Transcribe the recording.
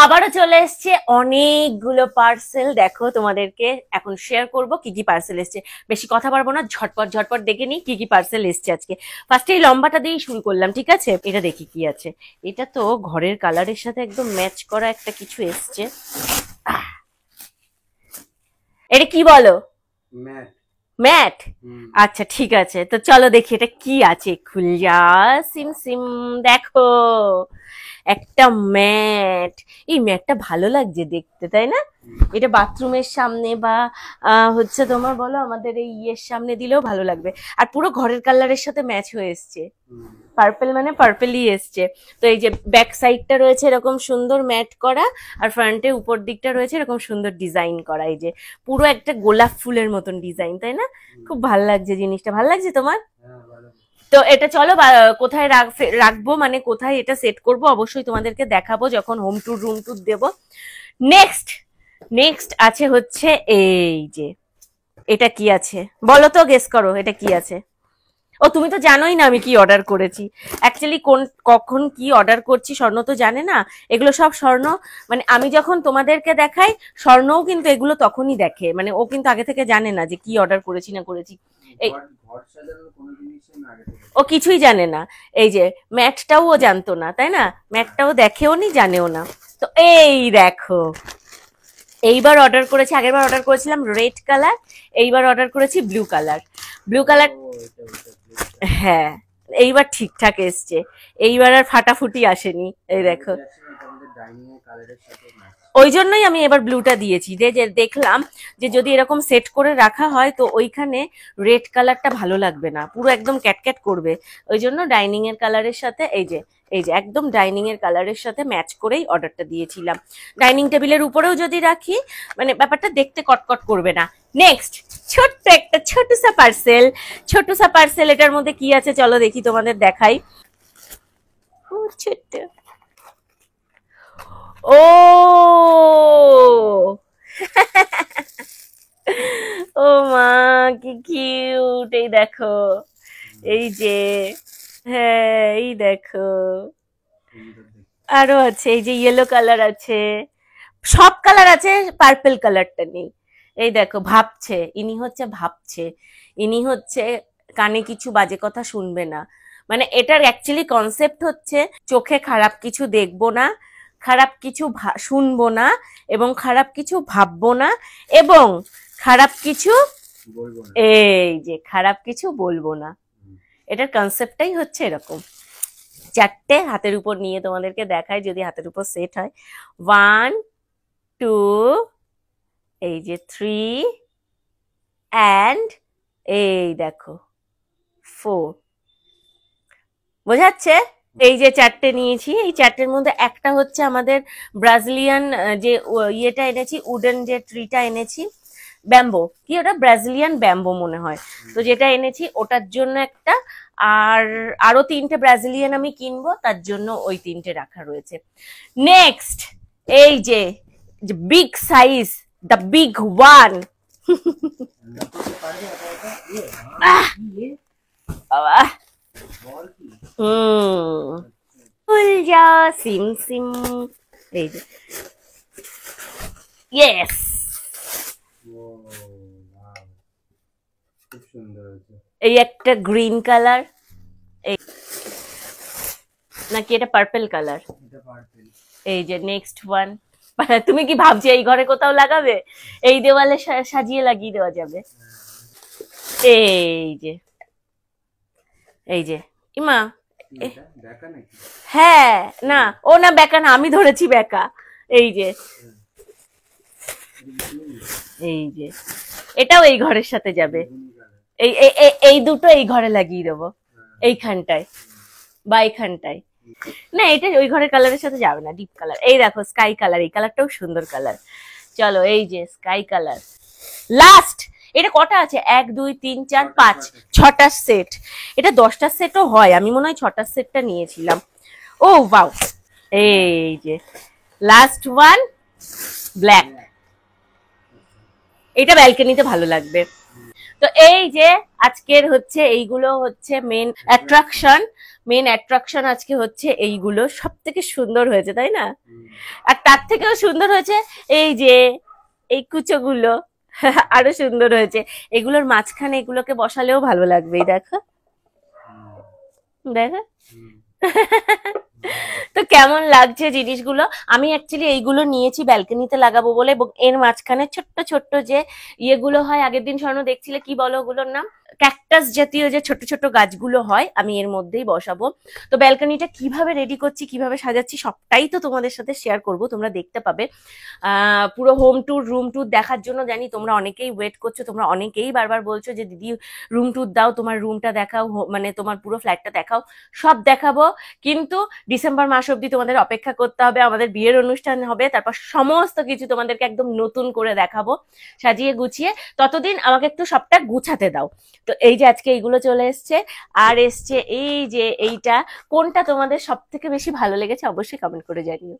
আবারও চলে এসছে অনেকগুলো পার্সেল। দেখো তোমাদেরকে এখন শেয়ার করব কি কি পার্সেল এসছে। বেশি কথা পারবো না, ঝটপট ঝটপট দেখে নিই কি কি পার্সেল এসছে আজকে। ফার্স্টে এই লম্বাটা দিয়েই শুরু করলাম, ঠিক আছে? এটা দেখি কি আছে। এটা তো ঘরের কালারের সাথে একদম ম্যাচ করা একটা কিছু এসছে। এটা কি বলো? ম্যাট। ম্যাট? আচ্ছা ঠিক আছে, তো চলো দেখি এটা কি আছে। খুলজা সিম সিম, দেখো একটা ম্যাট। এই ম্যাটটা ভালো লাগছে দেখতে, তাই না? এটা বাথরুমের সামনে বা হচ্ছে তোমার বলো আমাদের এই ইয়ের সামনে দিলেও ভালো লাগবে। আর পুরো ঘরের কালারের সাথে ম্যাচ হয়ে এসছে। পার্পল মানে পার্পলই এসছে। তো এই যে ব্যাক সাইডটা রয়েছে এরকম সুন্দর ম্যাট করা, আর ফ্রন্টে উপর দিকটা রয়েছে এরকম সুন্দর ডিজাইন করা। এই যে পুরো একটা গোলাপ ফুলের মতন ডিজাইন, তাই না? খুব ভালো লাগছে জিনিসটা। ভালো লাগছে তোমার? তো এটা চলো কোথায় রাখবো, মানে কোথায় এটা সেট করব অবশ্যই তোমাদেরকে দেখাবো যখন হোম ট্যুর রুম ট্যুর দেবো। নেক্সট নেক্সট আছে হচ্ছে এই যে, এটা কি আছে বলো তো, গেস করো এটা কি আছে। ও তুমি তো জানোই না আমি কি অর্ডার করেছি। অ্যাকচুয়ালি কখন কি অর্ডার করছি স্বর্ণ তো জানে না। এগুলো সব স্বর্ণ, মানে আমি যখন তোমাদেরকে দেখাই স্বর্ণও কিন্তু এগুলো তখনই দেখে, মানে ও কিন্তু আগে থেকে জানে না যে কি অর্ডার করেছি না করেছি। এই ও কিছুই জানে না। এই যে ম্যাটটাও ও জানতো না, তাই না? ম্যাটটাও দেখেও নি, জানেও না। তো এই দেখো, এইবার অর্ডার করেছি, আগেরবার অর্ডার করেছিলাম রেড কালার, এইবার অর্ডার করেছি ব্লু কালার। ব্লু কালার, হ্যাঁ এইবার ঠিকঠাক এসছে। এইবার আর ফাটাফুটি আসেনি। এই দেখো, ওই জন্যই আমি এবার ব্লুটা দিয়েছি, যে দেখলাম যে যদি এরকম সেট করে রাখা হয় তো ওইখানে রেড কালারটা ভালো লাগবে না, পুরো একদম ক্যাটক্যাট করবে। ওই জন্য ডাইনিং এর কালারের সাথে এই যে একদম ডাইনিং এর কালারের সাথে ম্যাচ করেই অর্ডারটা দিয়েছিলাম। ডাইনিং টেবিলের উপরেও যদি রাখি মানে ব্যাপারটা দেখতে কটকট করবে না। নেক্সট ছোট্ট একটা ছোটসা পার্সেল, ছোটসা পার্সেল। এটার মধ্যে কি আছে চলো দেখি, তোমাদের দেখাই। ছোট্ট, ও ও মা কি কিউট! এই দেখো, এই যে, হ্যাঁ এই দেখো আরো আছে, এই যে ইয়েলো কালার আছে, সব কালার আছে, পার্পল কালারটা নেই। এই দেখো ভাবছে, ইনি হচ্ছে ভাবছে, ইনি হচ্ছে কানে কিছু বাজে কথা শুনবে না। মানে এটার অ্যাকচুয়ালি কনসেপ্ট হচ্ছে চোখে খারাপ কিছু দেখবো না, খারাপ কিছু শুনবো না, এবং খারাপ কিছু ভাববো না, এবং খারাপ কিছু এই যে খারাপ কিছু বলবো না। এটার কনসেপ্টটাই হচ্ছে এরকম। চারটে হাতের উপর নিয়ে তোমাদেরকে দেখায়, যদি হাতের উপর সেট হয়। 1 2, এই যে 3, অ্যান্ড এই দেখো 4। বোঝাচ্ছে? এই যে চারটে নিয়েছি, এই চারটের মধ্যে একটা হচ্ছে আমাদের ব্রাজিলিয়ান যে ইয়েটা এনেছি, উডেন যে ট্রিটা এনেছি, ব্যাম্বো কি ওটা, ব্রাজিলিয়ান ব্যাম্বো মনে হয়। তো যেটা এনেছি ওটার জন্য একটা, আর আরো 3টে ব্রাজিলিয়ান আমি কিনবো, তার জন্য ওই 3টে রাখা রয়েছে। নেক্সট এই যে big size, the big one. ফুলজা সিম সিম, এই যে ইয়েস, এই একটা গ্রিন কালার, এই নাকি এটা পার্পল কালার? এই যে নেক্সট ওয়ান। তুমি কি ভাবছো এই ঘরে কোথাও লাগাবে? এই দেওয়ালে সাজিয়ে লাগিয়ে দেওয়া যাবে। এই যে এই যে ইমা, হ্যাঁ না ও না বেকা না, আমি ধরেছি বেকা। এই যে এই যে এটাও এই ঘরের সাথে যাবে। এই এই দুটো এই ঘরে লাগিয়ে দেবো, এইখানটায় বা এইখানটায়। না এটা ওই ঘরের কালারের সাথে যাবে না, ডিপ কালার। এই দেখো স্কাই কালার, এই কালারটাও সুন্দর কালার। চলো এই যে স্কাই কালার লাস্ট। এটা কটা আছে? 1 2 3 4 5 6টা সেট। এটা 10টা সেটও হয়, আমি মনে হয় 6টা সেটটা নিয়েছিলাম। ও ওয়াও, এই যে লাস্ট ওয়ান ব্ল্যাক। এটা ব্যালকনিতে ভালো লাগবে। তো এই যে আজকের হচ্ছে এইগুলো হচ্ছে মেন অ্যাট্রাকশন, মেন অ্যাট্রাকশন আজকে হচ্ছে এইগুলো, সব থেকে সুন্দর হয়েছে তাই না? আর তার থেকেও সুন্দর হয়েছে এই যে এই কুচোগুলো, আরো সুন্দর হয়েছে। এগুলোর মাঝখানে এগুলোকে বসালেও ভালো লাগবে, এই দেখো দেখো। তো কেমন লাগছে জিনিসগুলো? আমি অ্যাকচুয়ালি এইগুলো নিয়েছি ব্যালকনিতে লাগাবো বলে, এবং এর মাঝখানে ছোট্ট ছোট্ট যে ইয়েগুলো হয়, আগের দিন স্বর্ণ দেখছিলে কি বলো ওগুলোর নাম, ক্যাকটাস জাতীয় যে ছোট ছোট গাছগুলো হয়, আমি এর মধ্যেই বসাবো। তো ব্যালকনিটা কিভাবে রেডি করছি, কিভাবে সাজাচ্ছি, সবটাই তো তোমাদের সাথে শেয়ার করব, তোমরা দেখতে পাবে। পুরো হোম ট্যুর, রুম ট্যুর দেখার জন্য জানি তোমরা অনেকেই ওয়েট করছো, তোমরা অনেকেই বারবার বলছো যে দিদি রুম ট্যুর দাও, তোমার রুমটা দেখাও, মানে তোমার পুরো ফ্ল্যাটটা দেখাও। সব দেখাবো, কিন্তু ডিসেম্বর মাস অবধি তোমাদের অপেক্ষা করতে হবে, আমাদের বিয়ের অনুষ্ঠান হবে, তারপর সমস্ত কিছু তোমাদেরকে একদম নতুন করে দেখাবো সাজিয়ে গুছিয়ে। ততদিন আমাকে একটু সবটা গুছাতে দাও। তো এই যে আজকে এইগুলো চলে এসছে, আর এসছে এই যে এইটা। কোনটা তোমাদের সব থেকে বেশি ভালো লেগেছে অবশ্যই কমেন্ট করে জানিও।